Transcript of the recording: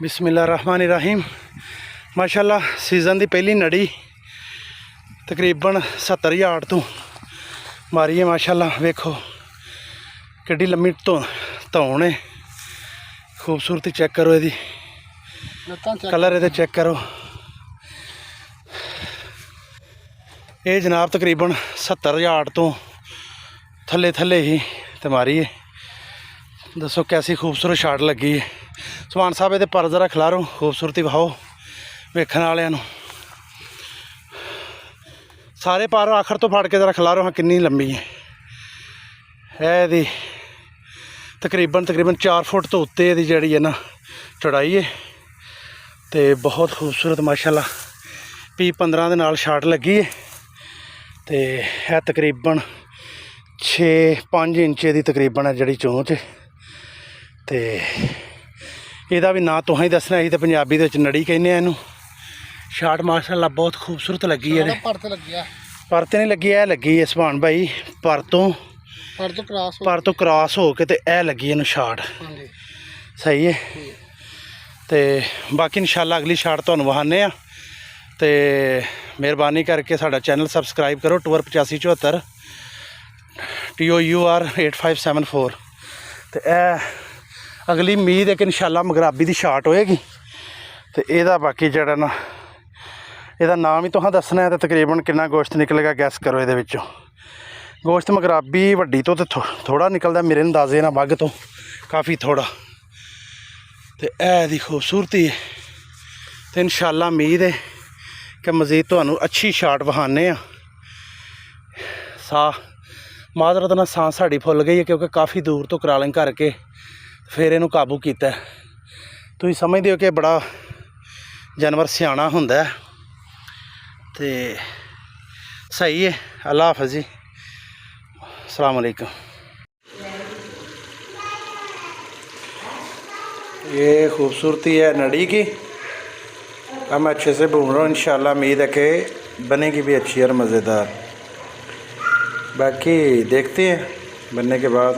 बिस्मिल्लाहिर्रहमानिर्रहीम। माशाल्लाह सीज़न की पहली नड़ी तकरीबन 70 यार्ड तो मारी है। माशाल्लाह वेखो किड्डी लम्मी धौन है। खूबसूरती चेक करो, यदी कलर ये चेक करो। ये जनाब तकरीबन 70 यार्ड तो थले थले ही तो मारी है। दसो कैसी खूबसूरत शाट लगी है। सुभान साहब ये पर जरा खिलारो, खूबसूरती विखाओ वेखण वालियां नूं। सारे पर आखिर तो फड़ के जरा खिलारो, हाँ कितनी लंबी है। यदी तकरीबन 4 फुट तो उत्ते यदी जिहड़ी है ना चौड़ाई है। तो बहुत खूबसूरत माशाल्लाह P15 दे नाल शाट लगी है। तो है तकरीबन 6-5 इंच की तकरीबन है जी चोंच। तो यदा भी ना तुहां ही दसना, असीं तो पंजाबी दे विच नड़ी कहने इनू। शाट माशाल्लाह बहुत खूबसूरत लगी है। पर तो नहीं लगी, है लगी है सुभान भाई पर तो क्रॉस हो के ए लगी इनू शाट। सही है। तो बाकी इंशाल्लाह अगली शाट तुहानूं वहाने आ। तो मेहरबानी करके साडा चैनल सबसक्राइब करो। Tour 8574 TOUR 8574। तो अगली उम्मीद है कि इंशाल्लाह मगराबी की शाट होएगी। तो यदा बाकी जड़ा ना यदा नाम ही तुहां दसना है। तो तकरीबन कितना गोश्त निकलेगा गैस करो। ये विचों गोश्त मगराबी वड्डी तो थोड़ा निकलता मेरे अंदाजे ना, बग तो काफ़ी थोड़ा। तो दी खूबसूरती है। तो इंशाल्लाह उम्मीद है कि मज़ीद तुहानूं अच्छी शाट वहाने आ। माजरत ना सांस साड़ी फुल गई है, क्योंकि काफ़ी दूर तो करालिंग करके फिर इनू काबू किया। तुसीं समझदे हो कि बड़ा जानवर सियाणा हुंदा है। तो सही है। अल्लाह हाफ़िज़ जी, अस्सलाम वालेकुम। ये खूबसूरती है नड़ी की। हम अच्छे से भून रहा हूँ। इंशाल्लाह उम्मीद है कि बनेगी भी अच्छी और मज़ेदार। बाकी देखते हैं बनने के बाद।